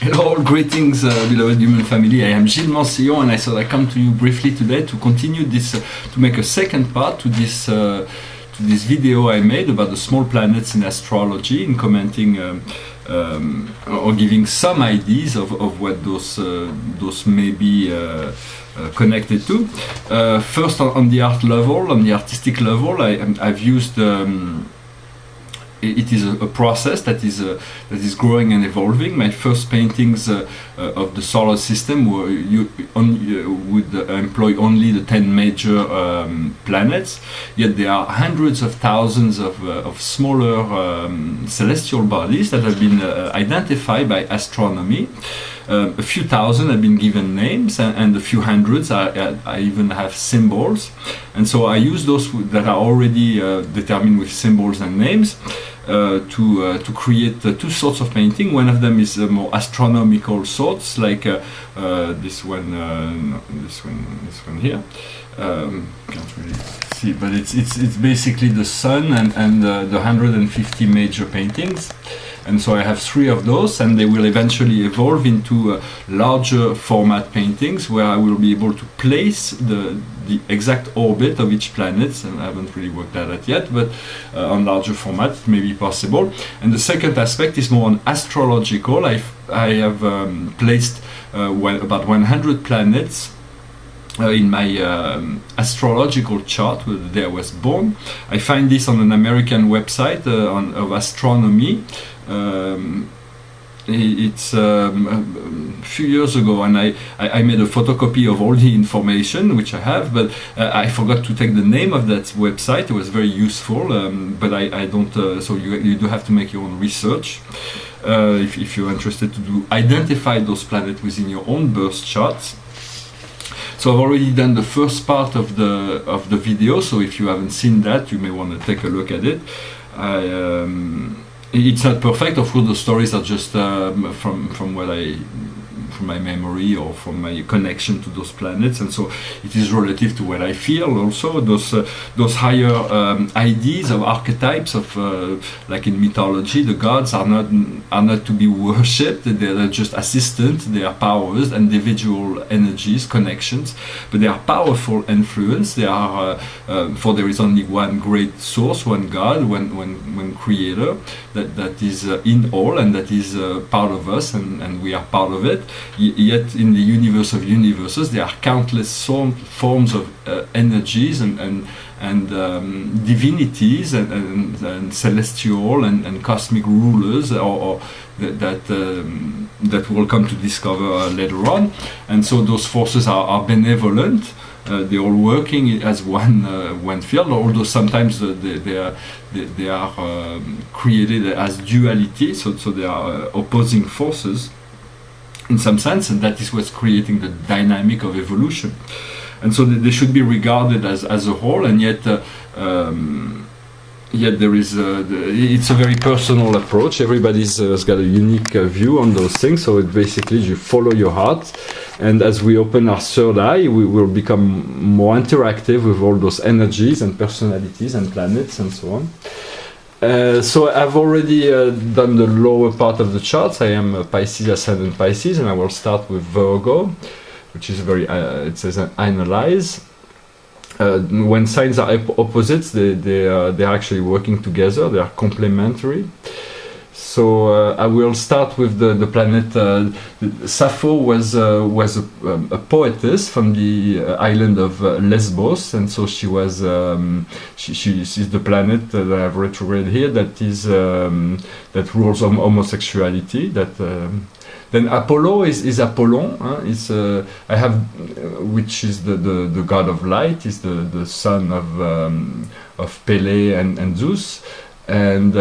Hello, greetings, beloved human family. I am Gilles Mancillon, and I thought I'd come to you briefly today to continue this, to make a second part to this video I made about the small planets in astrology, in commenting or giving some ideas of what those may be connected to. First, on the art level, on the artistic level, I've used. It is a process that is growing and evolving. My first paintings of the solar system would employ only the 10 major planets, yet there are hundreds of thousands of smaller celestial bodies that have been identified by astronomy. A few thousand have been given names, and a few hundreds I even have symbols. And so I use those that are already determined with symbols and names to create two sorts of painting. One of them is more astronomical sorts, like this one here. Can't really see, but it's basically the sun and the 150 major paintings. And so I have 3 of those, and they will eventually evolve into larger format paintings where I will be able to place the exact orbit of each planet, and I haven't really worked at that yet, but on larger format it may be possible. And the second aspect is more on astrological. I have placed about 100 planets in my astrological chart with the day I was born. I find this on an American website of astronomy. It's a few years ago, and I made a photocopy of all the information, which I have, but I forgot to take the name of that website. It was very useful, but I don't, so you do have to make your own research if you're interested to identify those planets within your own birth charts. So I've already done the first part of the video, so if you haven't seen that, you may want to take a look at it. It's not perfect, of course. The stories are just from my memory or from my connection to those planets, and so it is relative to what I feel. Also, those higher ideas of archetypes of like in mythology, the gods are not to be worshipped. They are just assistants. They are powers, individual energies, connections, but they are powerful influence. They are for there is only one great source, one God, one creator that is in all, and that is part of us, and we are part of it. Yet in the universe of universes, there are countless forms of energies and divinities and celestial and cosmic rulers, or that we'll come to discover later on. And so those forces are benevolent. They're all working as one field, although sometimes they are created as duality, so they are opposing forces in some sense, and that is what's creating the dynamic of evolution. And so they should be regarded as a whole, and yet there is it's a very personal approach. Everybody's has got a unique view on those things, so it basically you follow your heart, and as we open our third eye, we will become more interactive with all those energies and personalities and planets and so on. So I've already done the lower part of the charts. I am Pisces, Ascendant Pisces, and I will start with Virgo, which is very, it says analyze. When signs are opposites, they're actually working together, they are complementary. So I will start with the planet. Sappho was a poetess from the island of Lesbos, and so she was she's the planet that I have retrograde here, that is that rules homosexuality. Then Apollo is Apollon. I have which is the god of light, is the son of Pele and Zeus. And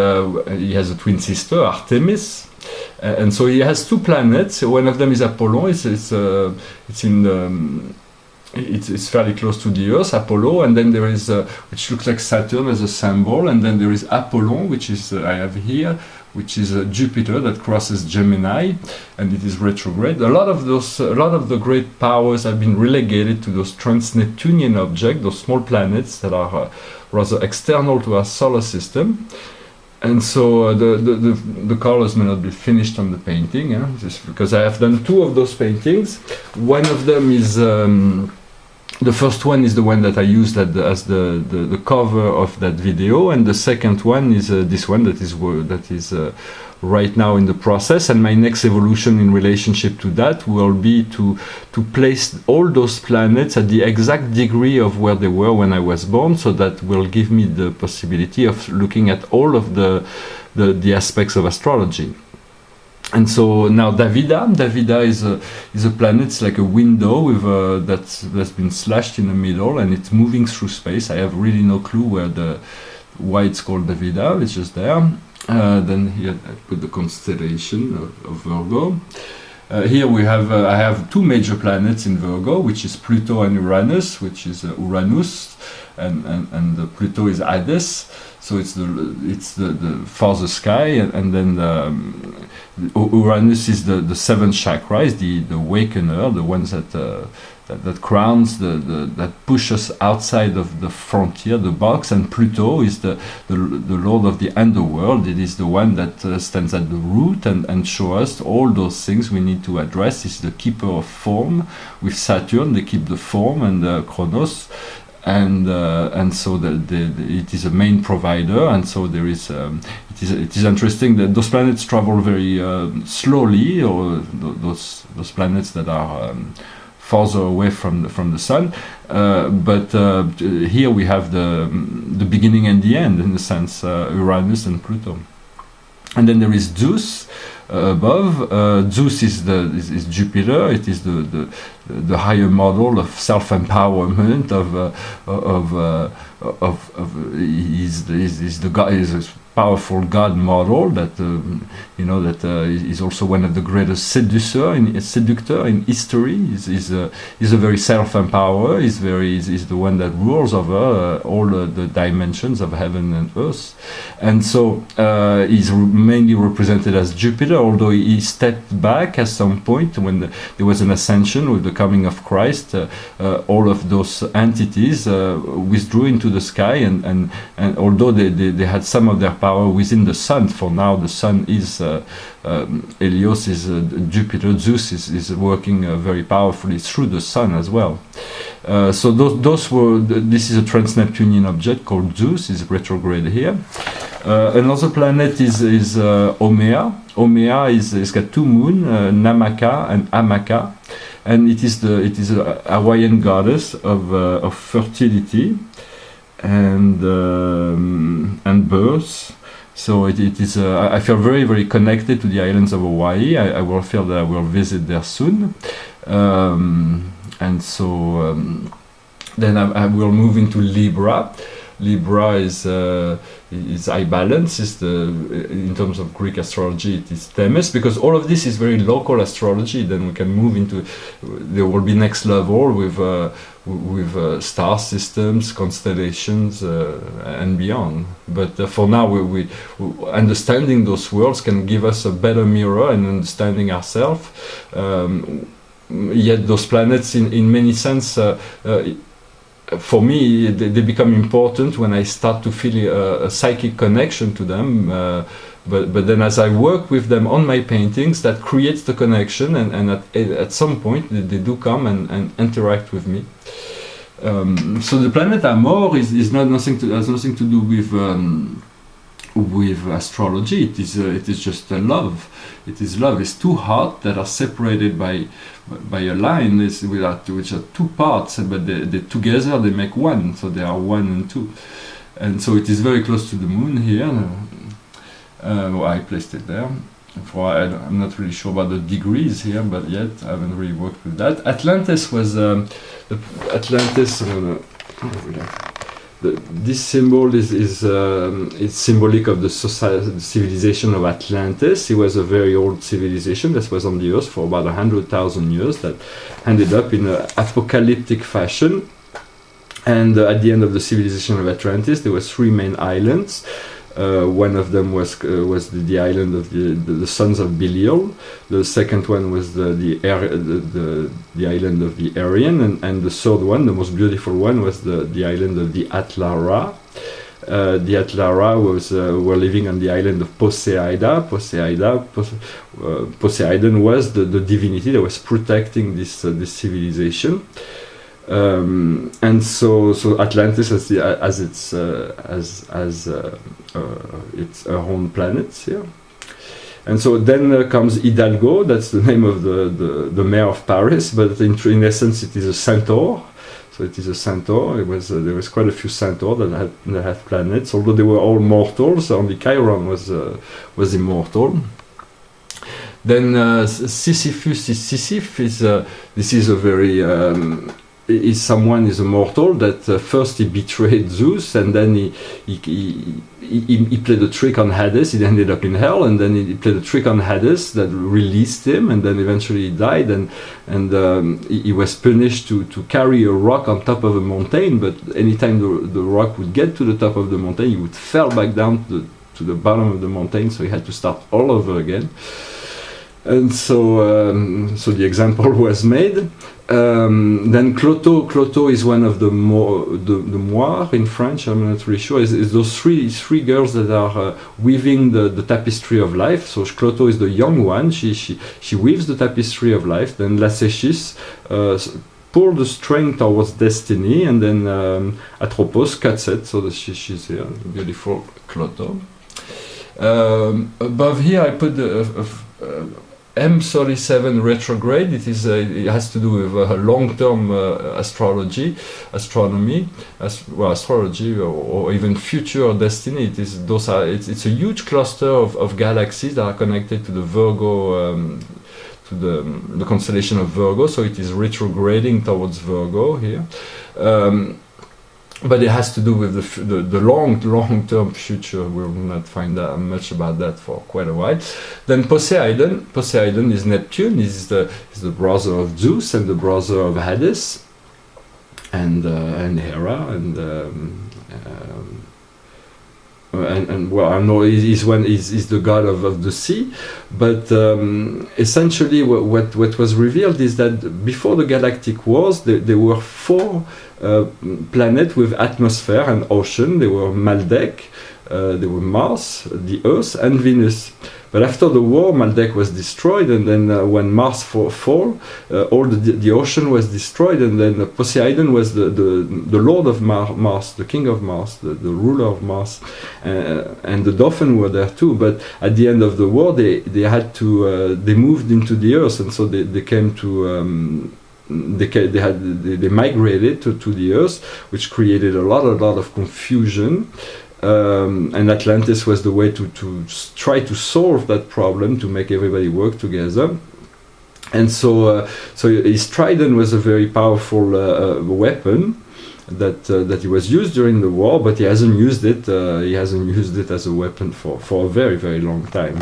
he has a twin sister, Artemis, and so he has 2 planets. One of them is Apollon. It's fairly close to the Earth, Apollo, and then there is which looks like Saturn as a symbol, and then there is Apollon, which is I have here, which is Jupiter that crosses Gemini, and it is retrograde. A lot of the great powers have been relegated to those trans-Neptunian objects, those small planets that are rather external to our solar system. And so the colors may not be finished on the painting, just because I have done 2 of those paintings. One of them is the first one is the one that I used as the cover of that video, and the second one is this one that is right now in the process. And my next evolution in relationship to that will be to place all those planets at the exact degree of where they were when I was born, so that will give me the possibility of looking at all of the aspects of astrology. And so now Davida is a planet. It's like a window with that's been slashed in the middle, and it's moving through space. I have really no clue why it's called Davida. It's just there. Then here I put the constellation of Virgo. Here we have I have 2 major planets in Virgo, which is Pluto and Uranus, which is Uranus, and Pluto is Hades. So it's the farther sky, and then Uranus is the 7th chakra, is the awakener, the ones that crowns, that push us outside of the frontier, the box. And Pluto is the lord of the underworld. It is the one that stands at the root and show us all those things we need to address. It's the keeper of form. With Saturn, they keep the form, and Kronos. And so it is a main provider, and so there is it is interesting that those planets travel very slowly, or those planets that are farther away from the sun. But here we have the beginning and the end, in the sense, Uranus and Pluto. And then there is Zeus above. Zeus is Jupiter. It is the higher model of self-empowerment. He's the God. Is a powerful God model that is also one of the greatest seductor in history. He's a very self-empowered. He's the one that rules over all the dimensions of heaven and earth. And so he's mainly represented as Jupiter, although he stepped back at some point when there was an ascension with the coming of Christ. All of those entities withdrew into the sky, and although they had some of their power within the sun, for now the sun is Helios is Jupiter. Zeus is working very powerfully through the sun as well. So this is a trans-Neptunian object called Zeus. Is retrograde here. Another planet is Omea. Omea is got 2 moons, Namaka and Amaka, and it is a Hawaiian goddess of fertility and birth. So it is. I feel very, very connected to the islands of Hawaii. I will feel that I will visit there soon, and so then I will move into Libra. Libra is high balance. In terms of Greek astrology, it is Themis, because all of this is very local astrology. Then we can move into, there will be next level with star systems, constellations, and beyond. But for now, we understanding those worlds can give us a better mirror and understanding ourselves. Yet those planets, in many sense, for me, they become important when I start to feel a psychic connection to them. But then as I work with them on my paintings, that creates the connection, and at some point they do come and interact with me. So the planet Amor has nothing to do with astrology. It is just love. It is love. It's 2 hearts that are separated by a line, which are 2 parts, but they together they make one. So they are 1 and 2, and so it is very close to the moon here. I placed it there. I'm not really sure about the degrees here, but yet I haven't really worked with that. Atlantis was Atlantis. This symbol is symbolic of the civilization of Atlantis. It was a very old civilization that was on the earth for about 100,000 years, that ended up in an apocalyptic fashion. And at the end of the civilization of Atlantis, there were 3 main islands. One of them was the island of the sons of Belial. The second one was the island of the Aryan, and the third one, the most beautiful one, was the island of the Atlara. the Atlara were living on the island of Poseida. Poseidon was the divinity that was protecting this civilization. And so Atlantis has its own planets here. And so then comes Hidalgo. That's the name of the mayor of Paris, but in essence it is a centaur. So it is a centaur. There was quite a few centaurs that had planets, although they were all mortals. Only Chiron was immortal. Then Sisyphus this is a very is a mortal that first he betrayed Zeus, and then he played a trick on Hades. He ended up in hell, and then he played a trick on Hades that released him, and then eventually he died, and he was punished to carry a rock on top of a mountain. But anytime the rock would get to the top of the mountain, he would fall back down to the bottom of the mountain, so he had to start all over again. And so the example was made. Then Cloto is one of the moires in French. I'm not really sure. Is those three girls that are weaving the tapestry of life. So Cloto is the young one. She weaves the tapestry of life. Then Lachesis pull the string towards destiny, and then Atropos cuts it. So that she's here, beautiful Cloto. Above here, I put M37 retrograde. It has to do with long-term astronomy, astrology, or even future destiny. It's a huge cluster of galaxies that are connected to the Virgo, to the constellation of Virgo. So it is retrograding towards Virgo here. But it has to do with the long-term future. We'll not find out much about that for quite a while. Then Poseidon is Neptune. Is the brother of Zeus and the brother of Hades, and Hera, and well, I know he's the god of the sea, but essentially what was revealed is that before the galactic wars, there were four planets with atmosphere and ocean. They were Maldek, they were Mars, the Earth, and Venus. But after the war, Maldek was destroyed, and then when Mars fall, all the ocean was destroyed, and then Poseidon was the lord of Mars, the king of Mars, the ruler of Mars, and the dolphin were there too. But at the end of the war, they had to they moved into the earth, and so they came to. They migrated to the earth, which created a lot of confusion. And Atlantis was the way to try to solve that problem, to make everybody work together. And so his trident was a very powerful weapon that he was used during the war, but he hasn't used it. He hasn't used it as a weapon for a very, very long time.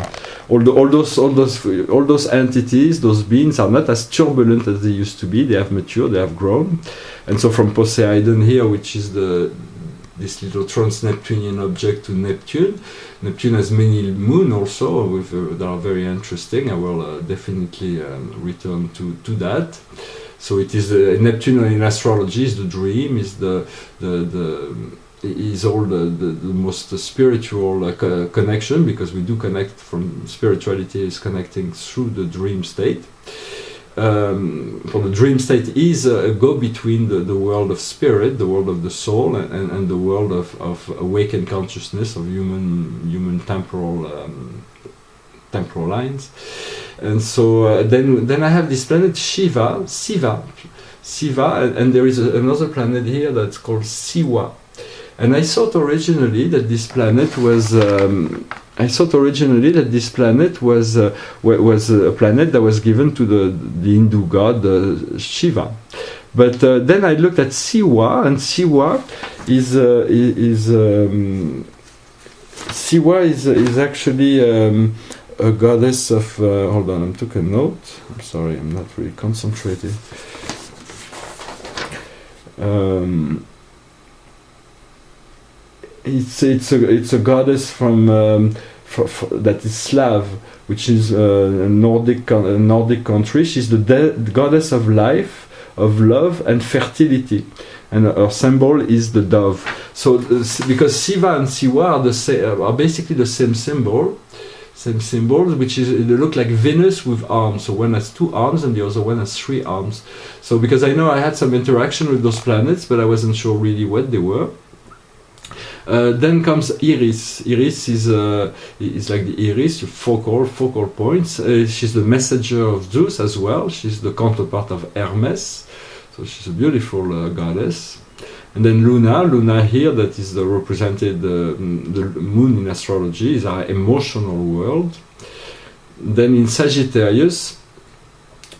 All those entities, those beings, are not as turbulent as they used to be. They have matured, they have grown, and so from Poseidon here, which is this little trans-Neptunian object, to Neptune. Neptune has many moons also, that are very interesting. I will definitely return to that. So it is Neptune in astrology is the dream, is is all the most spiritual connection, because we do connect from spirituality is connecting through the dream state. For the dream state is a go-between the world of spirit, the world of the soul, and the world of awakened consciousness, of human temporal lines. And so then I have this planet Siva, and there is another planet here that's called Siwa. And I thought originally that this planet was a planet that was given to the Hindu god Shiva. But then I looked at Siwa, and Siwa is actually a goddess of. Hold on, I took a note. I'm sorry, I'm not really concentrating. It's a goddess from that is Slav, which is a Nordic country. She's the goddess of life, of love and fertility. And her symbol is the dove. So, because Siva and Siwa are basically the same symbol, which is, they look like Venus with arms. So one has 2 arms and the other one has 3 arms. So because I know I had some interaction with those planets, but I wasn't sure really what they were. Then comes Iris. Iris is like the iris, focal points. She's the messenger of Zeus as well. She's the counterpart of Hermes. So she's a beautiful goddess. And then Luna here, that is represented the moon in astrology, is our emotional world. Then in Sagittarius,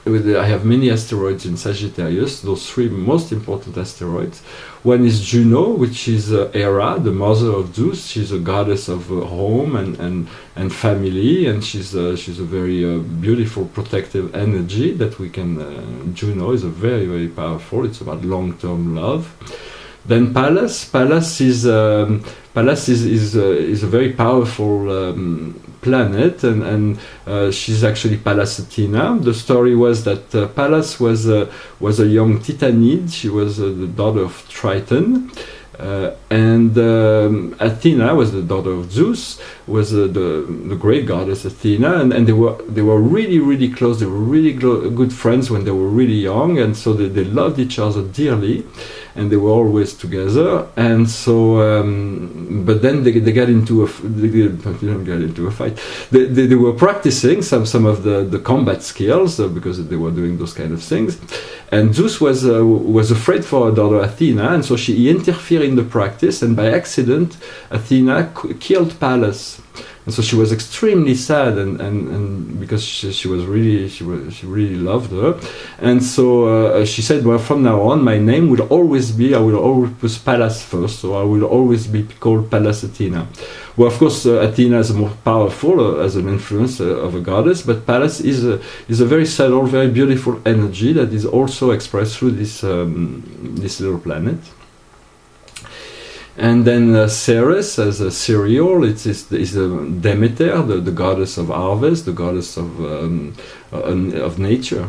I have many asteroids in Sagittarius, those 3 most important asteroids. One is Juno, which is Hera, the mother of Zeus. She's a goddess of home and family, and she's a very beautiful protective energy that we can. Juno is a very, very powerful. It's about long-term love. Then Pallas. Pallas is a very powerful planet, and she's actually Pallas Athena. The story was that Pallas was a young Titanid. She was the daughter of Triton. And Athena was the daughter of Zeus, was the great goddess Athena, and they were really, really close. They were really good friends when they were really young, and so they loved each other dearly, and they were always together. And so, but then they got into they didn't get into a fight. They were practicing some of the combat skills because they were doing those kind of things. And Zeus was afraid for her daughter Athena, and so he interfered in the practice, and by accident Athena killed Pallas. And so she was extremely sad, and because she really loved her, and so she said, well, from now on my name will always be, I will always put Pallas first, so I will always be called Pallas Athena. Well, of course, Athena is more powerful as an influence of a goddess, but Pallas is a very subtle, very beautiful energy that is also expressed through this little planet. And then Ceres, as a cereal, is Demeter, the goddess of harvest, the goddess of nature.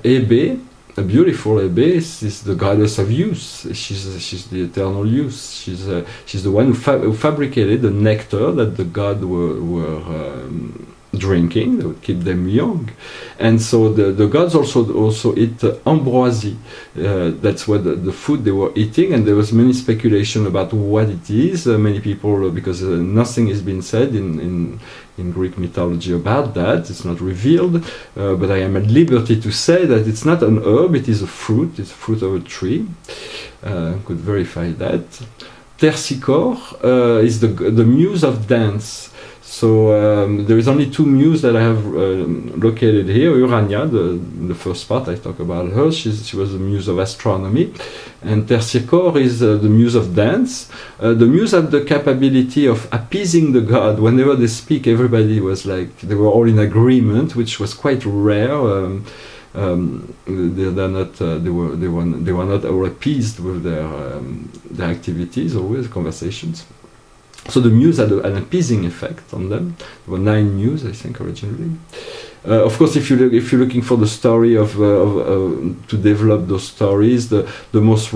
Hebe, a beautiful Hebe, is the goddess of youth. She's the eternal youth. She's the one who fabricated the nectar that the gods were drinking. That would keep them young. And so the gods also eat ambroisie. That's what the food they were eating, and there was many speculation about what it is. Many people, because nothing has been said in Greek mythology about that, it's not revealed, but I am at liberty to say that it's not an herb, it is a fruit. It's a fruit of a tree. Could verify that. Terpsichore is the muse of dance. So there is only 2 muses that I have located here. Urania, the first part I talk about her, she was the muse of astronomy, and Terpsichore is the muse of dance. The muse had the capability of appeasing the god. Whenever they speak, everybody was like, they were all in agreement, which was quite rare. They were not all appeased with their activities, always conversations. So the muse had an appeasing effect on them. There were 9 muses, I think, originally. Of course, if you're looking for the story to develop those stories, the most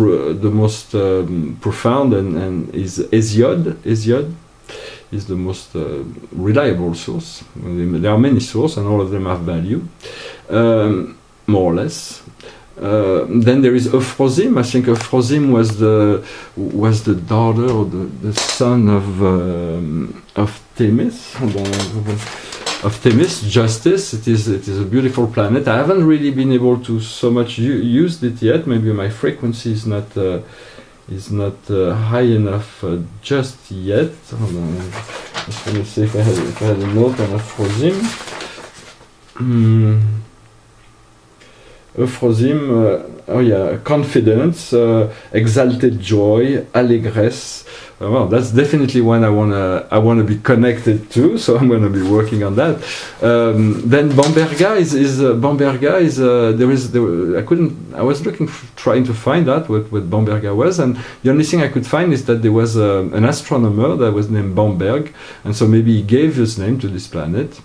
profound and is Hesiod. Hesiod is the most reliable source. There are many sources, and all of them have value, more or less. Then there is Euphrosyne. I think Euphrosyne was the daughter or the son of Themis. Of Themis, Justice. It is a beautiful planet. I haven't really been able to so much use it yet. Maybe my frequency is not high enough just yet. Hold on. I'm just going to see if I had a note on Euphrosyne. Euphrosyne, confidence, exalted joy, allégresse. Well, that's definitely one I wanna be connected to, so I'm gonna be working on that. Then Bamberga I was trying to find out what Bamberga was, and the only thing I could find is that there was an astronomer that was named Bamberg, and so maybe he gave his name to this planet.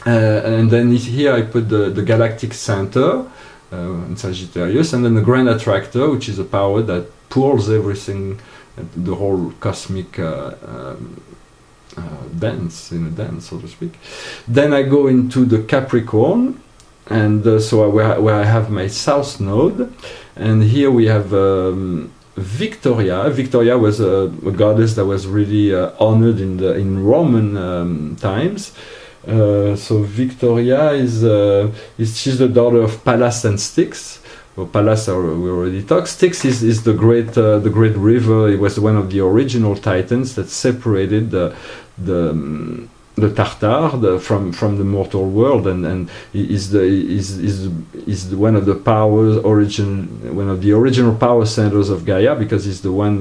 And then here I put the galactic center, in Sagittarius, and then the Grand Attractor, which is a power that pulls everything, the whole cosmic dance, in a dance, so to speak. Then I go into the Capricorn, and where I have my South Node, and here we have Victoria. Victoria was a goddess that was really honored in Roman times. So Victoria she's the daughter of Pallas and Styx. Well, Pallas we already talked. Styx is the great river. It was one of the original titans that separated the Tartar from the mortal world, and is one of the one of the original power centers of Gaia, because he's the one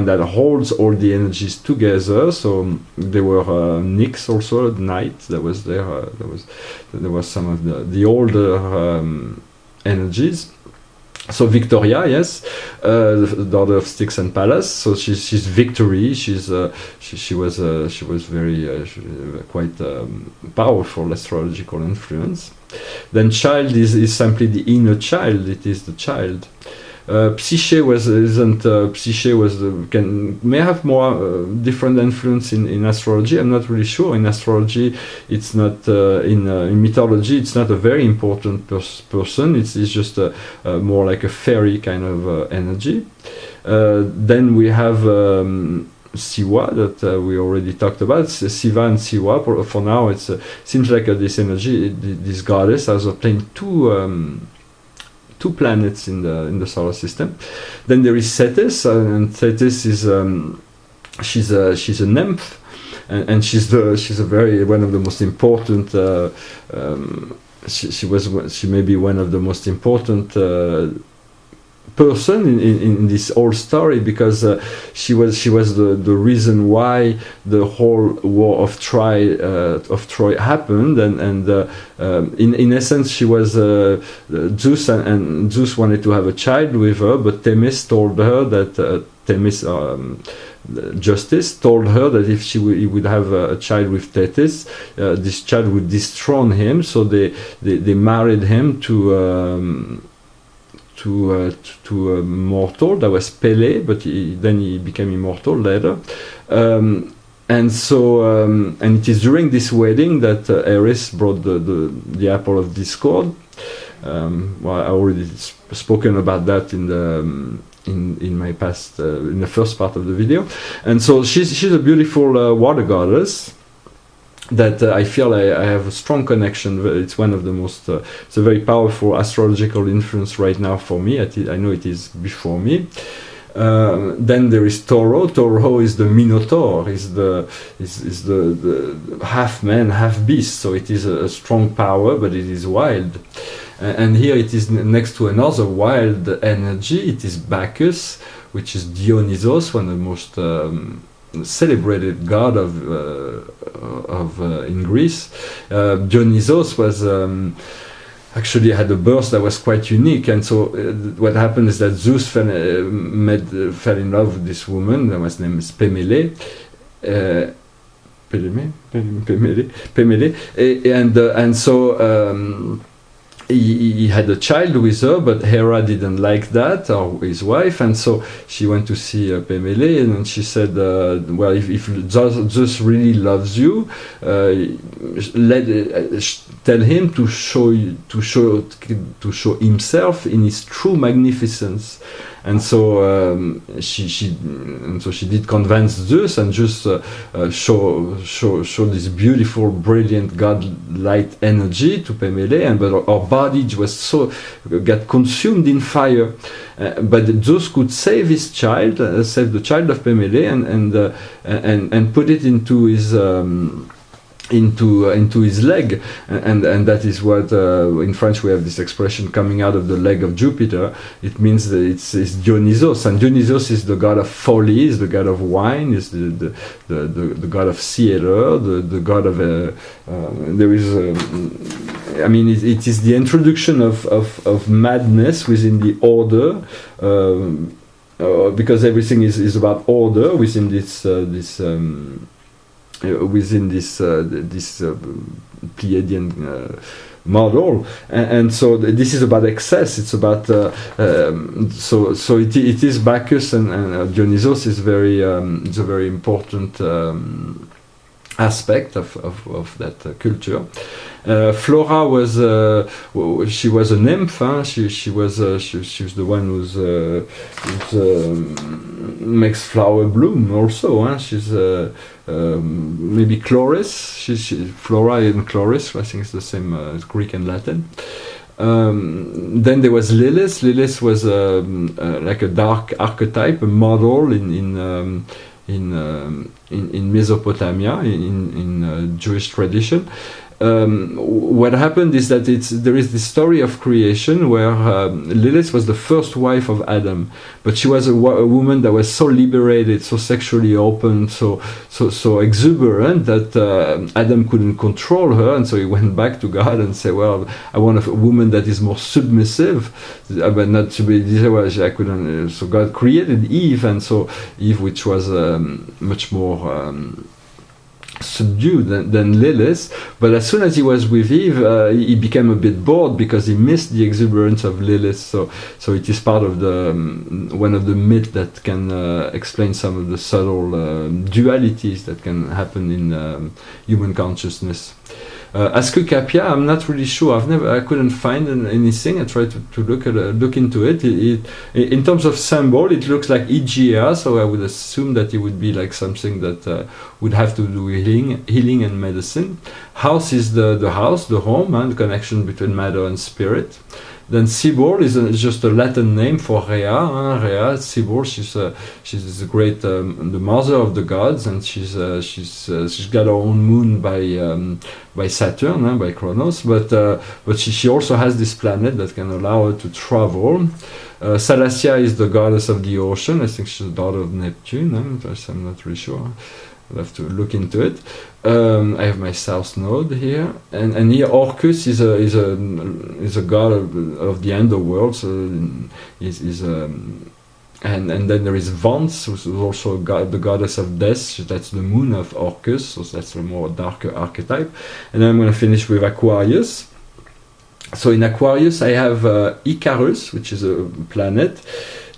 that holds all the energies together. So there were Nyx also, Night, that was there. There was some of the older energies. So Victoria, yes, the daughter of Styx and Pallas. So she's Victory. She was very quite powerful astrological influence. Then child is simply the inner child. It is the child. Psyche may have more different influence in astrology. I'm not really sure. In astrology, it's not in mythology. It's not a very important person. It's just more like a fairy kind of energy. Then we have Siwa that we already talked about. Siva and Siwa. For now, it seems like this energy, this goddess, has playing two planets in the solar system. Then there is Thetis, and Thetis is she's a nymph, and she's one of the most important. She may be one of the most important person in this whole story, because she was the reason why the whole war of Troy happened, and in essence she was Zeus, and Zeus wanted to have a child with her, but Themis told her that Justice told her that if he would have a child with Thetis, this child would dethrone him. So they married him to a mortal that was Péléé, but then he became immortal later. And it is during this wedding that Eris brought the apple of discord. Well, I already spoken about that in my past, in the first part of the video. And so she's a beautiful water goddess that I feel I have a strong connection. It's one of the most, it's a very powerful astrological influence right now for me. I know it is before me. Then there is Taureau. Taureau is the Minotaur, is the half man, half beast. So it is a strong power, but it is wild. And here it is next to another wild energy. It is Baccus, which is Dionysos, one of the most celebrated god in Greece. Dionysos was actually had a birth that was quite unique, and so what happened is that Zeus fell in love with this woman that was named Sémélé. And so he had a child with her, but Hera didn't like that, or his wife, and so she went to see Sémélé, and she said, well, if Zeus really loves you, tell him to show himself in his true magnificence. And so she did convince Zeus, and just show this beautiful, brilliant god-like energy to Sémélé, but her body got consumed in fire. But Zeus could save his child, save the child of Sémélé, and put it into his leg, and that is what in French we have this expression, coming out of the leg of Jupiter. It means that it's Dionysos, and Dionysos is the god of folly, is the god of wine, is the god of theater, the god of there is I mean it is the introduction of madness within the order, because everything is about order within this within this Pleiadian model, and so this is about excess. It's about so it is Baccus and Dionysos is very it's a very important aspect of that culture. Flora was she was a nymph. She was the one who's makes flower bloom also. She's maybe Chloris. Flora and Chloris. I think it's the same as Greek and Latin. Then there was Lilith. Lilith was like a dark archetype, a model in Mesopotamia, in Jewish tradition. What happened is that there is this story of creation where Lilith was the first wife of Adam, but she was a woman that was so liberated, so sexually open, so exuberant that Adam couldn't control her, and so he went back to God and said, "Well, I want a woman that is more submissive, but not to be." I couldn't. So God created Eve, and so Eve, which was much more subdued than Lilith, but as soon as he was with Eve, he became a bit bored because he missed the exuberance of Lilith. So it is part of the one of the myths that can explain some of the subtle dualities that can happen in human consciousness. Asclepiad, I'm not really sure. I couldn't find anything. I tried to look into it. In terms of symbol, it looks like Igea, so I would assume that it would be like something that would have to do with healing and medicine. House is the house, the home, and the connection between matter and spirit. Then Cybele is just a Latin name for Rhea. Rhea, Cybele, she's a great, the mother of the gods, and she's got her own moon by Saturn, by Kronos. But she also has this planet that can allow her to travel. Salacia is the goddess of the ocean. I think she's the daughter of Neptune. I'm not really sure. I'll have to look into it. I have my south node here, and here Orcus is a god of the underworld. So and then there is Vance, who's also the goddess of death. That's the moon of Orcus. So that's a more darker archetype. And then I'm going to finish with Aquarius. So in Aquarius, I have Icarus, which is a planet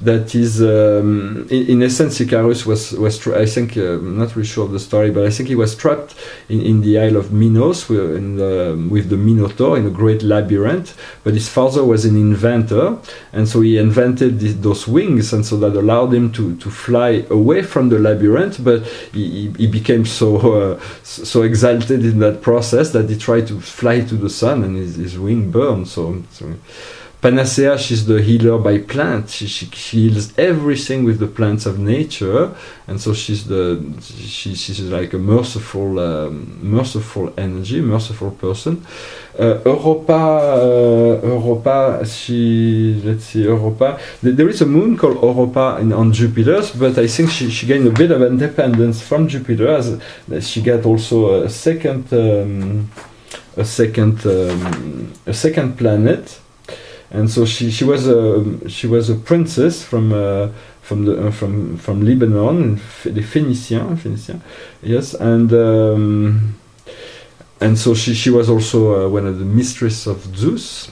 that is, in essence, Icarus was I think, I'm not really sure of the story, but I think he was trapped in the Isle of Minos with the Minotaur in a great labyrinth. But his father was an inventor, and so he invented those wings, and so that allowed him to fly away from the labyrinth. But he became so exalted in that process that he tried to fly to the sun, and his wing burned. So Panacea, she's the healer by plants. She heals everything with the plants of nature, and so she's like a merciful energy, merciful person. Europa, Europa. There is a moon called Europa on Jupiter, but I think she gained a bit of independence from Jupiter, as she got also a second planet. And so she was a princess from Lebanon, the Phoenician, yes, and so she was also one of the mistresses of Zeus.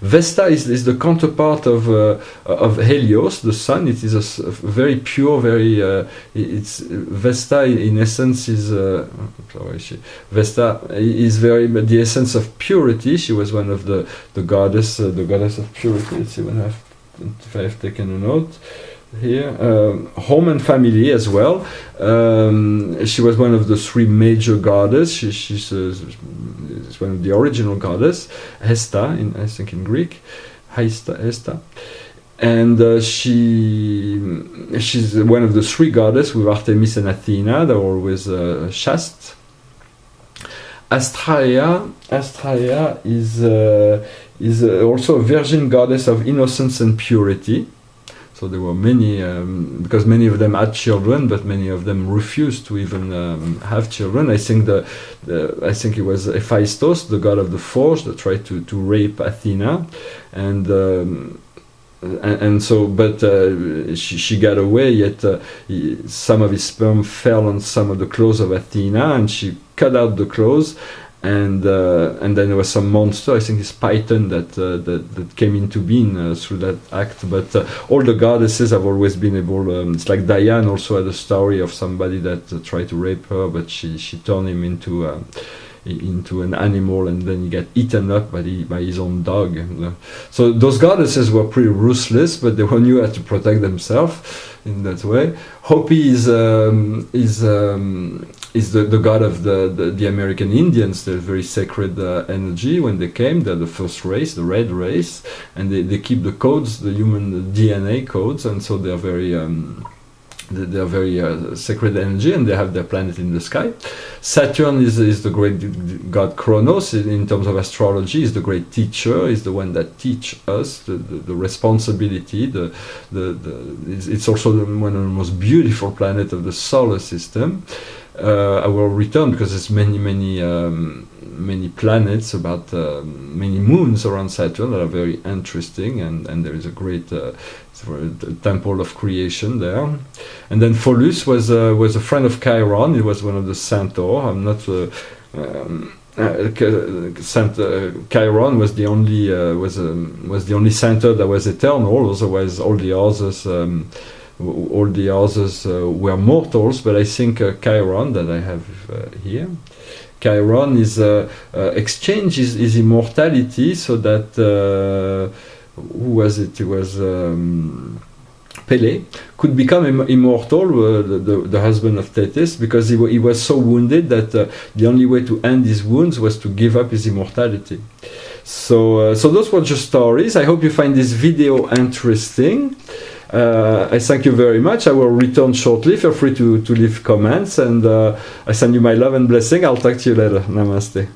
Vesta is the counterpart of Helios, the sun. It is a very pure, very. It's Vesta in essence is. Vesta is very the essence of purity. She was one of the goddess of purity. Let's see if I have taken a note here. Home and family as well. She was one of the three major goddesses. She's one of the original goddess, Hesta, I think in Greek, Hesta, and she's one of the three goddesses with Artemis and Athena. They're always chaste. Astraea is also a virgin goddess of innocence and purity. So there were many, because many of them had children, but many of them refused to even have children. I think I think it was Hephaestus, the god of the forge, that tried to rape Athena, and and so, but she got away. Yet some of his sperm fell on some of the clothes of Athena, and she cut out the clothes. And then there was some monster, I think it's Python, that came into being through that act. But all the goddesses have always been able. It's like Diane also had a story of somebody that tried to rape her, but she turned him into an animal, and then he got eaten up by his own dog. So those goddesses were pretty ruthless, but they knew how to protect themselves in that way. Hopi is the god of the American Indians. They're very sacred energy. When they came, they're the first race, the red race, and they keep the codes, the human DNA codes, and so they're very sacred energy, and they have their planet in the sky. Saturn is the great god Kronos in terms of astrology. Is the great teacher. Is the one that teach us the responsibility. It's also one of the most beautiful planets of the solar system. I will return because there's many planets, about many moons around Saturn that are very interesting, and there is a great temple of creation there. And then Pholus was a friend of Chiron. He was one of the centaur. I'm not Chiron was the only centaur that was eternal. Otherwise, all the others were mortals. But I think Chiron, that I have here, Chiron is exchange his immortality, so that who was it? It was Pele could become immortal, the husband of Thetis, because he was so wounded that the only way to end his wounds was to give up his immortality. So those were just stories. I hope you find this video interesting. I thank you very much. I will return shortly. Feel free to leave comments, and I send you my love and blessing. I'll talk to you later. Namaste.